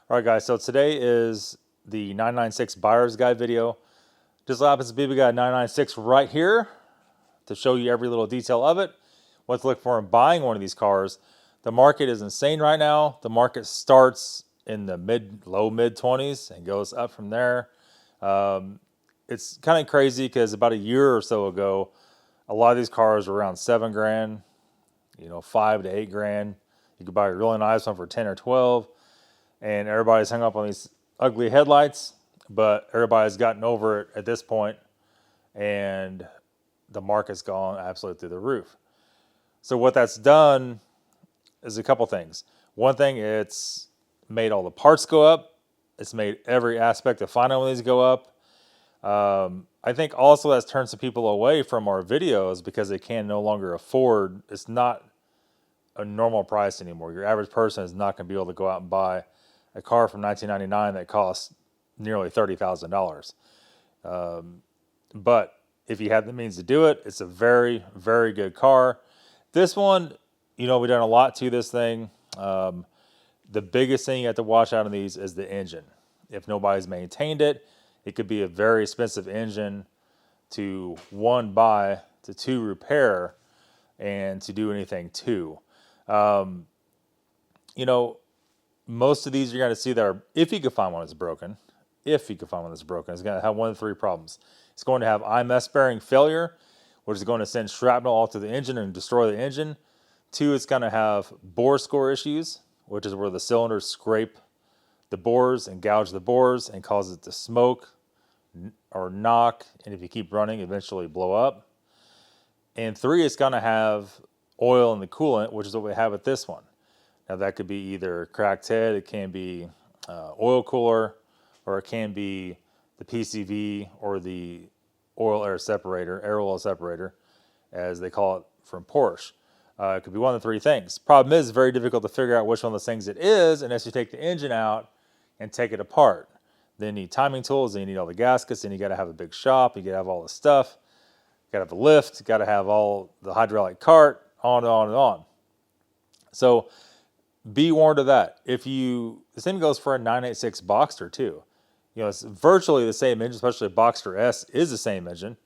All right, guys, so today is the 996 Buyer's Guide video. Just so happens to be we got a 996 right here to show you every little detail of it, what to look for in buying one of these cars. The market is insane right now. The market starts in the low mid 20s and goes up from there. It's kind of crazy because about a year or so ago, a lot of these cars were around 7 grand, 5 to 8 grand. You could buy a really nice one for 10 or 12. And everybody's hung up on these ugly headlights, but everybody's gotten over it at this point, and the market's gone absolutely through the roof. So what that's done is a couple things. One thing, it's made all the parts go up. It's made every aspect of finding one of these go up. I think also that's turned some people away from our videos because they can no longer afford. It's not a normal price anymore. Your average person is not going to be able to go out and buy a car from 1999 that costs nearly $30,000. But if you have the means to do it, it's a very, very good car. This one, we've done a lot to this thing. The biggest thing you have to watch out on these is the engine. If nobody's maintained it, it could be a very expensive engine to, one, buy, to two, repair, and to do anything to. Most of these you're going to see that are, if you can find one that's broken, it's going to have one of three problems. It's going to have IMS bearing failure, which is going to send shrapnel all to the engine and destroy the engine. Two, it's going to have bore score issues, which is where the cylinders scrape the bores and gouge the bores and cause it to smoke or knock, and if you keep running, eventually blow up. And three, it's going to have oil in the coolant, which is what we have with this one. Now that could be either cracked head, it can be oil cooler, or it can be the PCV or the air oil separator, as they call it from Porsche. It could be one of the three things. Problem is, it's very difficult to figure out which one of those things it is unless you take the engine out and take it apart. Then you need timing tools, then you need all the gaskets, then you got to have a big shop, you got to have all the stuff, you got to have the lift, you got to have all the hydraulic cart, on and on and on. So be warned of that. The same goes for a 986 Boxster too. It's virtually the same engine, especially a Boxster S is the same engine.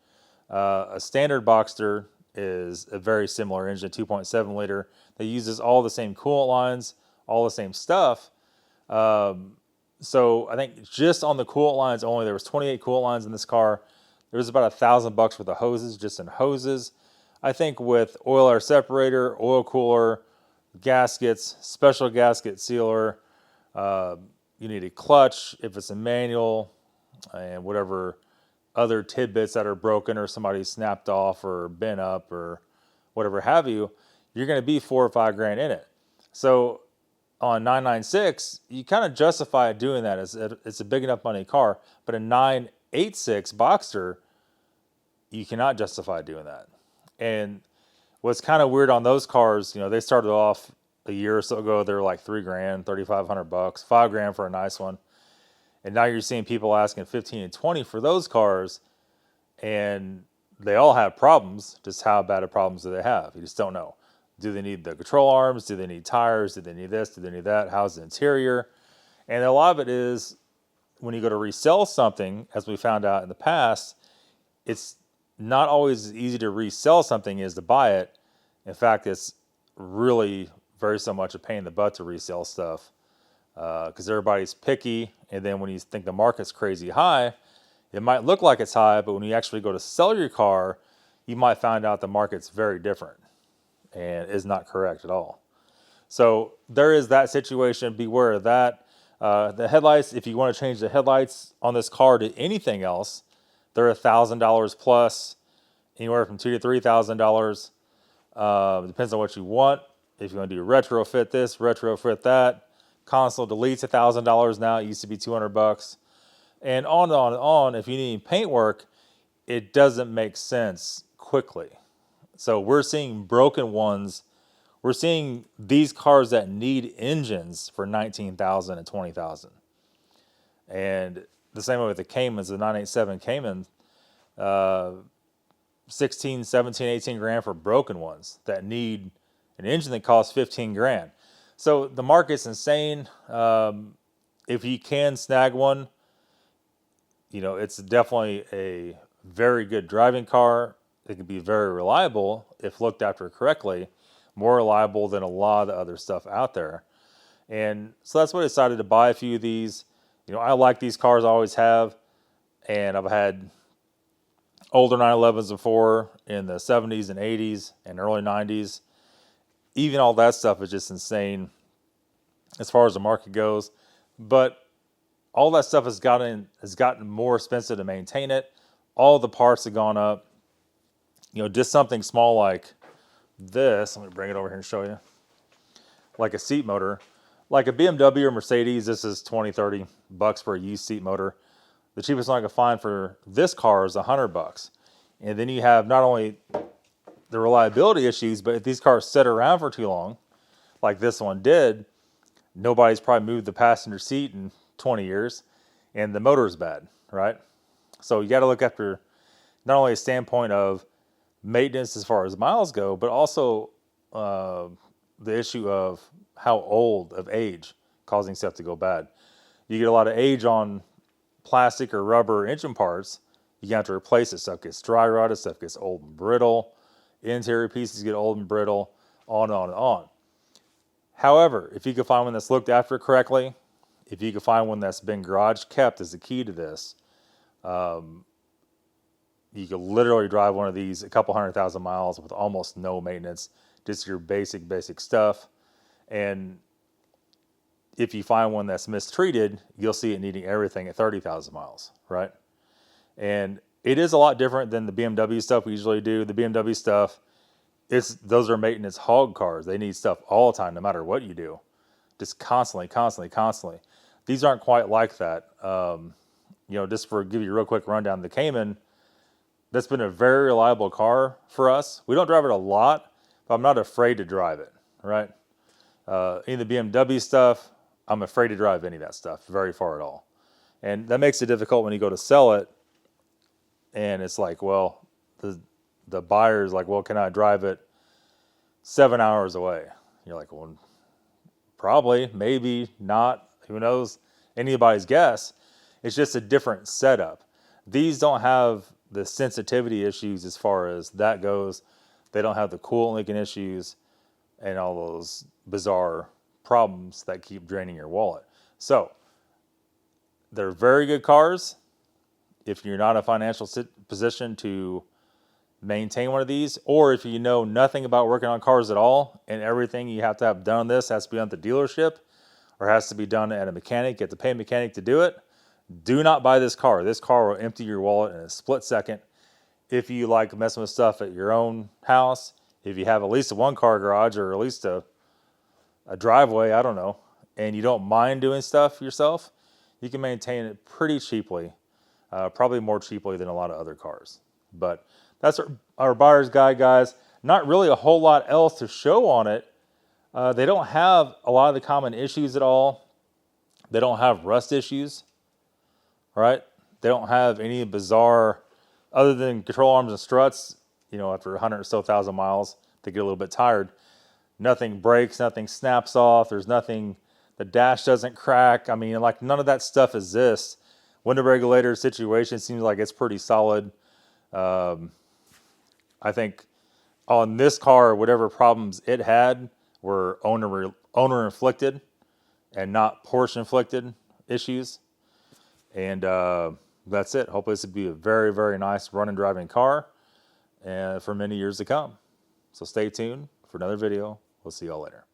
A standard Boxster is a very similar engine, 2.7 liter, that uses all the same coolant lines, all the same stuff. So I think just on the coolant lines only, there was 28 coolant lines in this car. There was about $1,000 worth of hoses, just in hoses. I think with oil air separator, oil cooler, gaskets, special gasket sealer, you need a clutch if it's a manual, and whatever other tidbits that are broken or somebody snapped off or bent up or whatever have you, you're going to be $4 or $5 grand in it. So on 996, you kind of justify doing that. It's a big enough money car, but a 986 Boxster, you cannot justify doing that. And what's kind of weird on those cars, they started off a year or so ago, they were like $3 grand, $3,500, $5 grand for a nice one. And now you're seeing people asking 15 and 20 for those cars, and they all have problems. Just how bad of problems do they have? You just don't know. Do they need the control arms? Do they need tires? Do they need this? Do they need that? How's the interior? And a lot of it is when you go to resell something, as we found out in the past, it's not always as easy to resell something as to buy it. In fact, it's really very so much a pain in the butt to resell stuff because everybody's picky. And then when you think the market's crazy high, it might look like it's high, but when you actually go to sell your car, you might find out the market's very different and is not correct at all. So there is that situation. Beware of that. The headlights, if you want to change the headlights on this car to anything else, they're $1,000 plus, anywhere from $2,000 to $3,000. Depends on what you want. If you want to do retrofit this, retrofit that, console deletes $1,000 now. It used to be $200, and on and on and on. If you need paint work, it doesn't make sense quickly. So we're seeing broken ones. We're seeing these cars that need engines for $19,000 and $20,000, and the same way with the Caymans, the 987 Cayman, 16, 17, 18 grand for broken ones that need an engine that costs 15 grand. So the market's insane. if you can snag one, you know, it's definitely a very good driving car. It can be very reliable if looked after correctly, more reliable than a lot of the other stuff out there. And so that's why I decided to buy a few of these. You know, I like these cars, I always have, and I've had older 911s before in the 70s and 80s and early 90s. Even all that stuff is just insane as far as the market goes. But all that stuff has gotten more expensive to maintain it. All the parts have gone up. You know, just something small like this. Let me bring it over here and show you. Like a seat motor. Like a BMW or Mercedes, this is 20, 30 bucks for a used seat motor. The cheapest one I could find for this car is $100. And then you have not only the reliability issues, but if these cars sit around for too long, like this one did, nobody's probably moved the passenger seat in 20 years, and the motor is bad, right? So you got to look after not only a standpoint of maintenance as far as miles go, but also the issue of how old of age causing stuff to go bad. You get a lot of age on plastic or rubber engine parts, you have to replace it. Stuff gets dry rotted, stuff gets old and brittle, interior pieces get old and brittle, on and on and on. However, if you can find one that's looked after correctly, if you can find one that's been garage kept, is the key to this. You could literally drive one of these a couple 100,000 miles with almost no maintenance, just your basic stuff. And if you find one that's mistreated, you'll see it needing everything at 30,000 miles, right? And it is a lot different than the BMW stuff we usually do. The BMW stuff, those are maintenance hog cars. They need stuff all the time, no matter what you do, just constantly. These aren't quite like that. You know, just for give you a real quick rundown, the Cayman, that's been a very reliable car for us. We don't drive it a lot, but I'm not afraid to drive it, right? Any of the BMW stuff, I'm afraid to drive any of that stuff very far at all. And that makes it difficult when you go to sell it. And it's like, well, the buyer's like, well, can I drive it 7 hours away? You're like, well, probably, maybe not. Who knows? Anybody's guess. It's just a different setup. These don't have the sensitivity issues as far as that goes. They don't have the coolant leaking issues and all those bizarre problems that keep draining your wallet. So they're very good cars. If you're not in a financial position to maintain one of these, or if you know nothing about working on cars at all and everything you have to have done on this has to be done at the dealership or has to be done at a mechanic, you have to pay a mechanic to do it, do not buy this car. This car will empty your wallet in a split second. If you like messing with stuff at your own house, if you have at least a one-car garage or at least a driveway, I don't know, and you don't mind doing stuff yourself, you can maintain it pretty cheaply, probably more cheaply than a lot of other cars. But that's our buyer's guide, guys. Not really a whole lot else to show on it. They don't have a lot of the common issues at all. They don't have rust issues, right? They don't have any bizarre, other than control arms and struts, you know, after 100 or so thousand miles, they get a little bit tired. Nothing breaks, nothing snaps off. There's nothing, the dash doesn't crack. I mean, like none of that stuff exists. Window regulator situation seems like it's pretty solid. I think on this car, whatever problems it had were owner inflicted and not Porsche inflicted issues. And that's it. Hopefully this will be a very, very nice running driving car and for many years to come. So stay tuned for another video. We'll see y'all later.